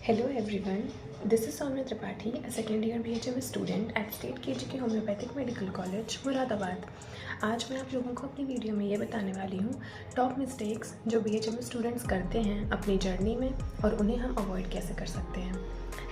Hello everyone, this is Soumya Tripathi, a second year BHM student at State KGK Homeopathic Medical College, Moradabad. आज मैं आप लोगों को अपनी वीडियो में ये बताने वाली हूँ टॉप मिस्टेक्स जो BHM स्टूडेंट्स करते हैं अपनी जर्नी में और उन्हें हम अवॉइड कैसे कर सकते हैं।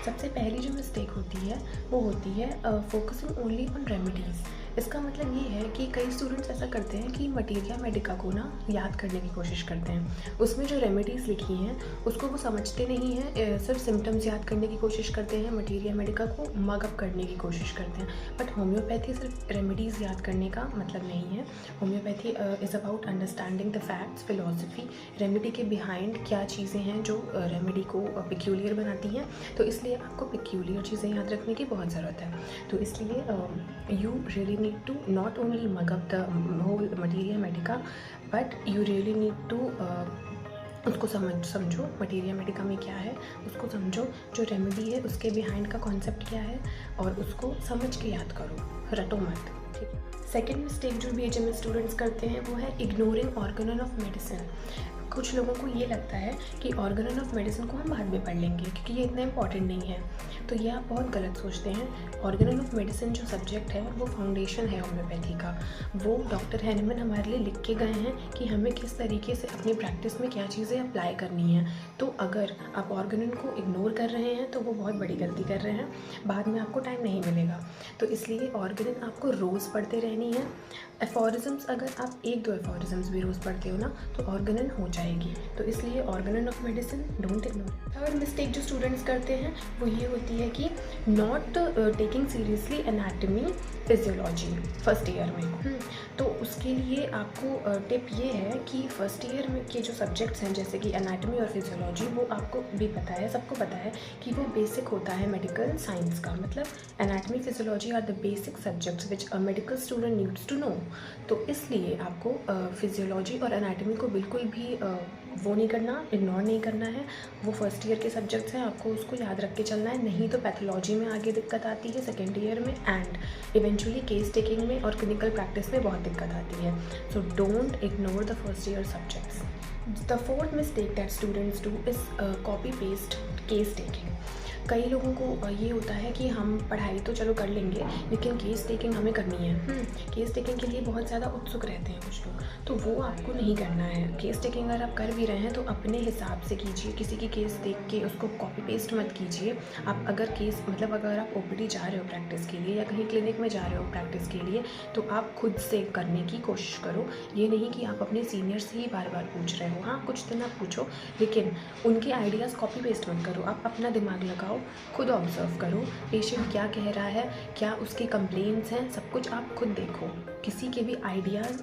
सबसे पहली जो मिस्टेक होती है वो होती है फोकसिंग ओनली ऑन रेमेडीज़। इसका मतलब ये है कि कई स्टूडेंट्स ऐसा करते हैं कि मटीरिया मेडिका को ना याद करने की कोशिश करते हैं, उसमें जो रेमेडीज़ लिखी हैं उसको वो समझते नहीं हैं, सिर्फ सिम्टम्स याद करने की कोशिश करते हैं, मटीरिया मेडिका को मग अप करने की कोशिश करते हैं। बट होम्योपैथी सिर्फ रेमेडीज़ याद करने का मतलब नहीं है। Homeopathy is about understanding the facts, philosophy, remedy के बिहाइंड क्या चीज़ें हैं जो रेमेडी को पिक्यूलियर बनाती हैं। तो इसलिए आपको पिक्यूलियर चीज़ें याद रखने की बहुत ज़रूरत है। तो इसलिए you really need to not only mug up the whole materia medica but you really need to उसको समझो मटीरिया मेडिका में क्या है, उसको समझो, जो रेमेडी है उसके बिहाइंड का कॉन्सेप्ट क्या है और उसको समझ के याद करो, रटो मत। ठीक। सेकेंड मिस्टेक जो BHM स्टूडेंट्स करते हैं वो है इग्नोरिंग ऑर्गेनल ऑफ मेडिसिन। कुछ लोगों को ये लगता है कि ऑर्गेनल ऑफ मेडिसिन को हम बाद में पढ़ लेंगे क्योंकि ये इतना इंपॉर्टेंट नहीं है। तो ये आप बहुत गलत सोचते हैं। ऑर्गेनल ऑफ मेडिसिन जो सब्जेक्ट है वो फाउंडेशन है होम्योपैथी का। वो डॉक्टर हैनिमन हमारे लिए लिख के गए हैं कि हमें किस तरीके से अपनी प्रैक्टिस में क्या चीज़ें अप्लाई करनी है। तो अगर आप ऑर्गेनल को इग्नोर कर रहे हैं तो वो बहुत बड़ी गलती कर रहे हैं, बाद में आपको टाइम नहीं मिलेगा। तो इसलिए ऑर्गेनल आपको रोज़ पढ़ते रहनी है। एफोरिज्म्स अगर आप एक दो एफोरिज्म्स भी रोज़ पढ़ते हो ना तो ऑर्गेनल हो जाएगी। तो इसलिए organelle of medicine don't ignore. Third mistake जो स्टूडेंट्स करते हैं वो ये होती है कि not taking seriously anatomy physiology first year में। तो उसके लिए आपको टिप ये है कि फर्स्ट ईयर में के जो सब्जेक्ट्स हैं जैसे कि एनाटमी और फिजियोलॉजी, वो आपको भी पता है, सबको पता है कि वो बेसिक होता है मेडिकल साइंस का। मतलब anatomy physiology are the basic subjects which a medical student needs to know. तो इसलिए आपको फिजियोलॉजी और एनाटमी को बिल्कुल भी वो नहीं करना, इग्नोर नहीं करना है। वो फर्स्ट ईयर के सब्जेक्ट्स हैं, आपको उसको याद रख के चलना है, नहीं तो पैथोलॉजी में आगे दिक्कत आती है सेकेंड ईयर में, एंड इवेंचुअली केस टेकिंग में और क्लिनिकल प्रैक्टिस में बहुत दिक्कत आती है। So don't ignore the first year subjects. The fourth mistake that students do is copy paste case taking. कई लोगों को ये होता है कि हम पढ़ाई तो चलो कर लेंगे लेकिन केस टेकिंग हमें करनी है। केस टेकिंग के लिए बहुत ज़्यादा उत्सुक रहते हैं कुछ लोग, तो वो आपको नहीं करना है। केस टेकिंग अगर आप कर भी रहे हैं तो अपने हिसाब से कीजिए, किसी की केस देख के उसको कॉपी पेस्ट मत कीजिए। आप अगर केस मतलब अगर आप OPD जा रहे हो प्रैक्टिस के लिए या कहीं क्लिनिक में जा रहे हो प्रैक्टिस के लिए तो आप खुद से करने की कोशिश करो। ये नहीं कि आप अपने सीनियर से ही बार बार पूछ रहे हो। हाँ, कुछ दिन आप पूछो लेकिन उनके आइडियाज़ कॉपी पेस्ट मत करो। आप अपना दिमाग लगाओ, खुद ऑब्जर्व करो, पेशेंट क्या कह रहा है, क्या उसके कंप्लेंट्स हैं, सब कुछ आप खुद देखो, किसी के भी आइडियाज़।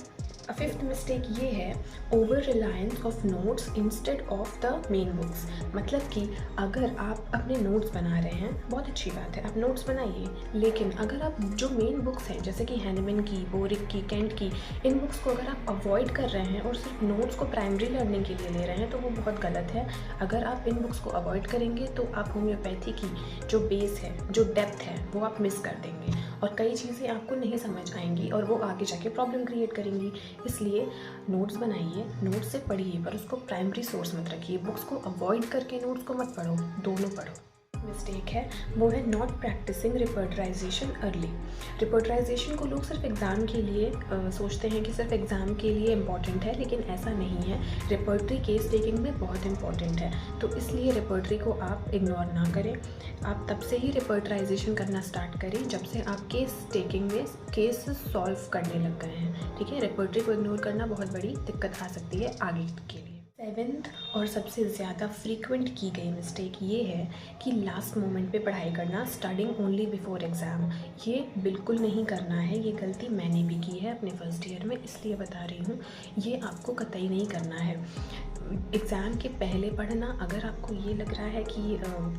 फिफ्थ मिस्टेक ये है over Reliance of notes instead of the main books. मतलब कि अगर आप अपने नोट्स बना रहे हैं, बहुत अच्छी बात है, आप नोट्स बनाइए, लेकिन अगर आप जो मेन बुक्स हैं जैसे कि हैनिमन की, बोरिक की, केंट की, इन बुक्स को अगर आप अवॉइड कर रहे हैं और सिर्फ नोट्स को प्राइमरी लर्निंग के लिए ले रहे हैं तो वो बहुत गलत है। अगर आप इन बुक्स को अवॉइड करेंगे तो आप होम्योपैथी की जो बेस है, जो डेप्थ है, वो आप मिस कर देंगे और कई चीज़ें आपको नहीं समझ आएंगी और वो आगे जाके प्रॉब्लम क्रिएट करेंगी। इसलिए नोट्स बनाइए, नोट्स से पढ़िए पर उसको प्राइमरी सोर्स मत रखिए। बुक्स को अवॉइड करके नोट्स को मत पढ़ो, दोनों पढ़ो। मिस्टेक है वो है नॉट प्रैक्टिसिंग रिपर्टराइजेशन अर्ली। रिपर्टराइजेशन को लोग सिर्फ एग्ज़ाम के लिए सोचते हैं कि सिर्फ एग्ज़ाम के लिए इम्पॉर्टेंट है, लेकिन ऐसा नहीं है। रिपर्टरी केस टेकिंग में बहुत इंपॉर्टेंट है, तो इसलिए रिपर्टरी को आप इग्नोर ना करें। आप तब से ही रिपर्टराइजेशन करना स्टार्ट करें जब से आप केस टेकिंग में केस सॉल्व करने लग गए हैं। ठीक है, रिपर्टरी को इग्नोर करना बहुत बड़ी दिक्कत आ सकती है आगे के लिए। सेवेंथ और सबसे ज़्यादा फ्रीक्वेंट की गई मिस्टेक ये है कि लास्ट मोमेंट पे पढ़ाई करना, स्टडिंग ओनली बिफोर एग्ज़ाम। ये बिल्कुल नहीं करना है। ये गलती मैंने भी की है अपने फर्स्ट ईयर में, इसलिए बता रही हूँ। ये आपको कतई नहीं करना है। एग्ज़ाम के पहले पढ़ना, अगर आपको ये लग रहा है कि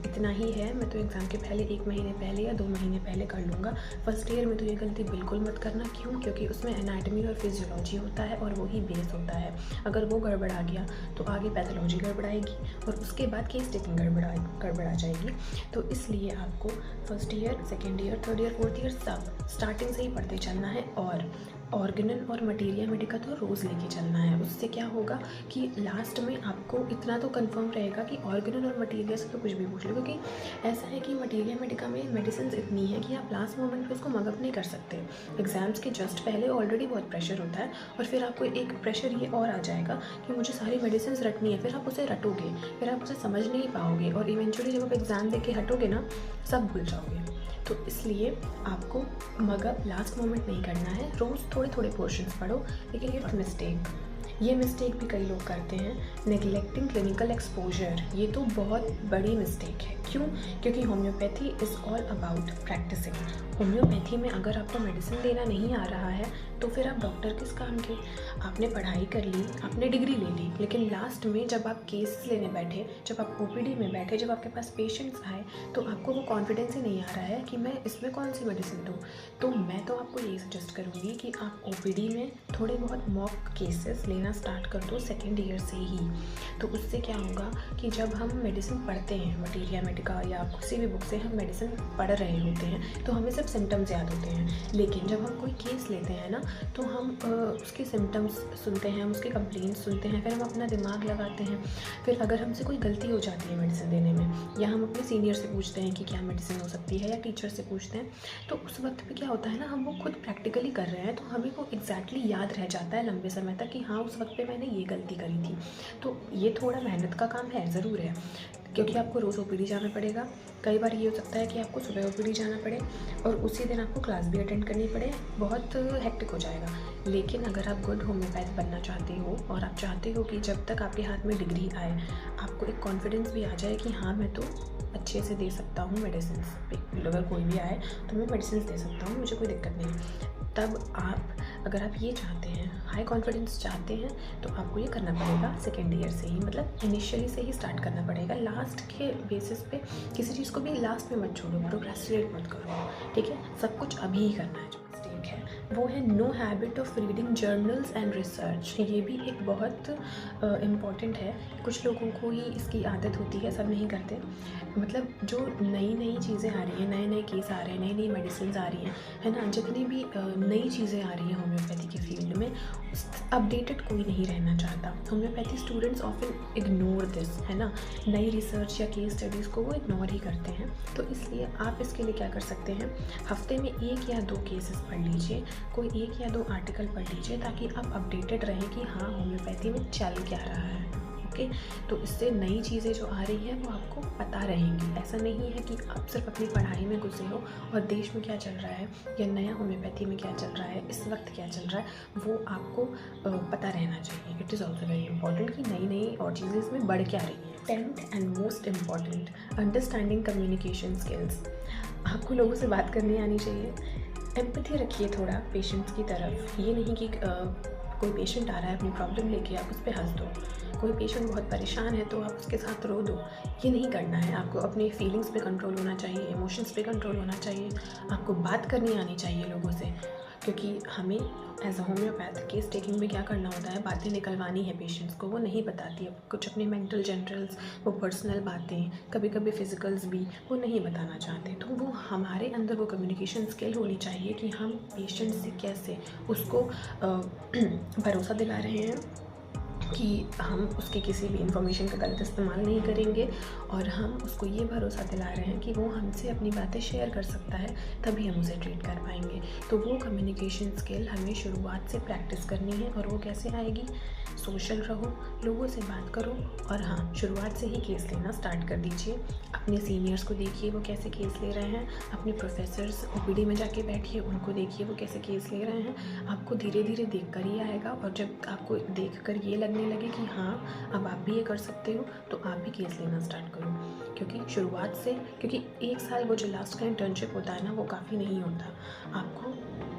इतना ही है, मैं तो एग्ज़ाम के पहले 1 महीने पहले या 2 महीने पहले कर लूँगा, फर्स्ट ईयर में तो ये गलती बिल्कुल मत करना। क्यों? क्योंकि उसमें एनाटमी और फिजियोलॉजी होता है और वही बेस होता है। अगर वो गड़बड़ा गया तो आगे पैथोलॉजी गड़बड़ाएगी और उसके बाद केस टेकिंग गड़बड़ा जाएगी। तो इसलिए आपको first year, second year, third year, fourth year सब स्टार्टिंग से ही पढ़ते चलना है और ऑर्गेनल और मटीरिया मेडिका तो रोज़ लेके चलना है। उससे क्या होगा कि लास्ट में आपको इतना तो कंफर्म रहेगा कि ऑर्गेनल और मटीरिया से तो कुछ भी पूछ लो, क्योंकि ऐसा है कि मटीरिया मेडिका में मेडिसिन इतनी है कि आप लास्ट मोमेंट पे उसको मगअप नहीं कर सकते। एग्ज़ाम्स के जस्ट पहले ऑलरेडी बहुत प्रेशर होता है और फिर आपको एक प्रेशर ये और आ जाएगा कि मुझे सारी मेडिसिन रटनी है, फिर आप उसे रटोगे, फिर आप उसे समझ नहीं पाओगे और इवेंचुअली जब आप एग्ज़ाम दे के हटोगे ना, सब भूल जाओगे। तो इसलिए आपको मगअप लास्ट मोमेंट नहीं करना है, रोज़ थोड़े थोड़े पोर्शंस पढ़ो। लेकिन ये मिस्टेक भी कई लोग करते हैं, नेग्लेक्टिंग क्लिनिकल एक्सपोजर। ये तो बहुत बड़ी मिस्टेक है। क्यों? क्योंकि homeopathy is all about practising. Homeopathy में अगर आपको मेडिसिन देना नहीं आ रहा है तो फिर आप डॉक्टर किस काम के? आपने पढ़ाई कर ली, आपने डिग्री ले ली, लेकिन लास्ट में जब आप केस लेने बैठे, जब आप ओपीडी में बैठे, जब आपके पास पेशेंट्स आए, तो आपको वो कॉन्फिडेंस ही नहीं आ रहा है कि मैं इसमें कौन सी मेडिसिन दूँ। तो मैं तो आपको यही सजेस्ट करूँगी कि आप ओपीडी में थोड़े बहुत मॉक केसेस लेना स्टार्ट कर दो सेकेंड ईयर से ही। तो उससे क्या होगा कि जब हम मेडिसिन पढ़ते हैं, मटीरिया मेडिका या किसी भी बुक से हम मेडिसिन पढ़ रहे होते हैं, तो हमें सिर्फ सिम्टम्स याद होते हैं। लेकिन जब हम कोई केस लेते हैं ना, तो हम उसके सिम्टम्स सुनते हैं, हम उसके कंप्लेंट्स सुनते हैं, फिर हम अपना दिमाग लगाते हैं। फिर अगर हमसे कोई गलती हो जाती है मेडिसिन देने में, या हम अपने सीनियर से पूछते हैं कि क्या मेडिसिन हो सकती है, या टीचर से पूछते हैं, तो उस वक्त पे क्या होता है ना, हम वो खुद प्रैक्टिकली कर रहे हैं, तो हमें वो एग्जैक्टली याद रह जाता है लंबे समय तक कि हाँ, उस वक्त पे मैंने ये गलती करी थी। तो ये थोड़ा मेहनत का काम है, ज़रूर है, क्योंकि आपको रोज़ ओपीडी जाना पड़ेगा। कई बार ये हो सकता है कि आपको सुबह ओपीडी जाना पड़े और उसी दिन आपको क्लास भी अटेंड करनी पड़े, बहुत हेक्टिक हो जाएगा। लेकिन अगर आप गुड होम्योपैथ बनना चाहते हो और आप चाहते हो कि जब तक आपके हाथ में डिग्री आए आपको एक कॉन्फिडेंस भी आ जाए कि हाँ, मैं तो अच्छे से दे सकता हूँ मेडिसिन, अगर कोई भी आए तो मैं मेडिसिन दे सकता हूँ, मुझे कोई दिक्कत नहीं है, तब आप, अगर आप ये चाहते हैं, हाई कॉन्फिडेंस चाहते हैं, तो आपको ये करना पड़ेगा सेकेंड ईयर से ही, मतलब इनिशियली से ही स्टार्ट करना पड़ेगा। लास्ट के बेसिस पे किसी चीज़ को भी लास्ट में मत छोड़ो, प्रोक्रेस्टिनेट मत करो, ठीक है? सब कुछ अभी ही करना है। जो मिस्टेक है वो है no habit of reading journals and research. ये भी एक बहुत इम्पॉर्टेंट है। कुछ लोगों को ही इसकी आदत होती है, सब नहीं करते। मतलब जो नई नई चीज़ें आ रही हैं, नए नए केस आ रहे हैं, नई नई मेडिसिन आ रही हैं, है ना, जितनी भी नई चीज़ें आ रही हैं होम्योपैथी के फील्ड में, अपडेटेड कोई नहीं रहना चाहता। Homeopathy students often ignore this, है ना, नई रिसर्च या केस स्टडीज़ को वो इग्नोर ही करते हैं। तो इसलिए आप इसके लिए क्या कर सकते हैं, हफ्ते में 1 या 2 केसेस पढ़ लीजिए, कोई 1 या 2 आर्टिकल पढ़ लीजिए, ताकि आप अपडेटेड रहें कि हाँ, होम्योपैथी में चल क्या रहा है। ओके, तो इससे नई चीज़ें जो आ रही हैं वो आपको पता रहेंगी। ऐसा नहीं है कि आप सिर्फ अपनी पढ़ाई में घुसे हो और देश में क्या चल रहा है या नया होम्योपैथी में क्या चल रहा है, इस वक्त क्या चल रहा है, वो आपको पता रहना चाहिए। It is also very important कि नई नई और चीज़ें इसमें बढ़ क्या रही हैं। 10th and most important, understanding communication skills. आपको लोगों से बात करनी आनी चाहिए। एम्पैथी रखिए थोड़ा पेशेंट्स की तरफ। ये नहीं कि कोई पेशेंट आ रहा है अपनी प्रॉब्लम लेके आप उस पर हंस दो, कोई पेशेंट बहुत परेशान है तो आप उसके साथ रो दो। ये नहीं करना है। आपको अपने फीलिंग्स पे कंट्रोल होना चाहिए, इमोशंस पे कंट्रोल होना चाहिए, आपको बात करनी आनी चाहिए लोगों से, क्योंकि हमें as a homeopath case taking में क्या करना होता है, बातें निकलवानी है पेशेंट्स को, वो नहीं बताती है कुछ अपने मेंटल जनरल्स, वो पर्सनल बातें, कभी कभी फिजिकल्स भी वो नहीं बताना चाहते। तो वो हमारे अंदर वो कम्युनिकेशन स्किल होनी चाहिए कि हम पेशेंट से कैसे उसको भरोसा दिला रहे हैं कि हम उसके किसी भी इंफॉर्मेशन का गलत इस्तेमाल नहीं करेंगे, और हम उसको ये भरोसा दिला रहे हैं कि वो हमसे अपनी बातें शेयर कर सकता है, तभी हम उसे ट्रीट कर पाएंगे। तो वो कम्युनिकेशन स्किल हमें शुरुआत से प्रैक्टिस करनी है। और वो कैसे आएगी, सोशल रहो, लोगों से बात करो, और हाँ, शुरुआत से ही केस लेना स्टार्ट कर दीजिए। अपने सीनियर्स को देखिए वो कैसे केस ले रहे हैं, अपने प्रोफेसर्स ओपीडी में जाके बैठिए, उनको देखिए वो कैसे केस ले रहे हैं। आपको धीरे धीरे देख कर ही आएगा, और जब आपको देख कर ये लगने लगे कि हाँ, अब आप भी ये कर सकते हो, तो आप भी केस लेना स्टार्ट करो। क्योंकि शुरुआत से, क्योंकि 1 साल वो जो लास्ट का इंटर्नशिप होता है ना, वो काफ़ी नहीं होता। आपको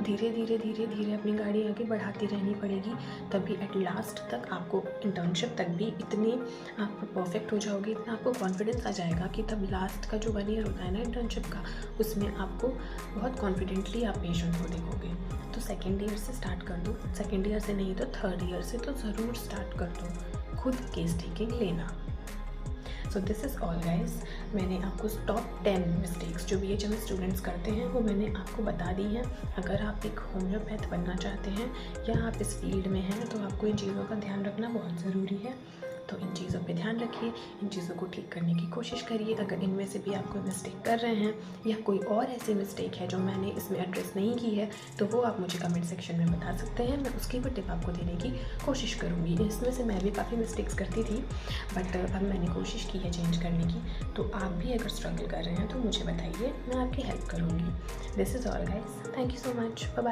धीरे धीरे धीरे धीरे अपनी गाड़ी आगे बढ़ाती रहनी पड़ेगी, तभी एट लास्ट तक आपको इंटर्नशिप तक भी इतनी आप परफेक्ट हो जाओगे, इतना आपको कॉन्फिडेंस आ जाएगा कि तब लास्ट का जो 1 ईयर होता है ना इंटर्नशिप का, उसमें आपको बहुत कॉन्फिडेंटली आप पेशेंट को देखोगे। तो सेकेंड ईयर से स्टार्ट कर दो, सेकेंड ईयर से नहीं तो 3rd ईयर से तो ज़रूर स्टार्ट कर दो खुद केस टेकिंग लेना। So this is all guys. मैंने आपको टॉप 10 मिस्टेक्स जो BHMS स्टूडेंट्स करते हैं वो मैंने आपको बता दी हैं। अगर आप एक होम्योपैथ बनना चाहते हैं या आप इस फील्ड में हैं तो आपको इन चीज़ों का ध्यान रखना बहुत ज़रूरी है। तो इन चीज़ों पे ध्यान रखिए, इन चीज़ों को ठीक करने की कोशिश करिए। अगर इनमें से भी आप कोई मिस्टेक कर रहे हैं या कोई और ऐसी मिस्टेक है जो मैंने इसमें एड्रेस नहीं की है तो वो आप मुझे कमेंट सेक्शन में बता सकते हैं। मैं उसकी भी टिप आपको देने की कोशिश करूँगी। इसमें से मैं भी काफ़ी मिस्टेक्स करती थी बट अब मैंने कोशिश की है चेंज करने की। तो आप भी अगर स्ट्रगल कर रहे हैं तो मुझे बताइए, मैं आपकी हेल्प करूँगी। This is all guys, thank you so much, bye bye.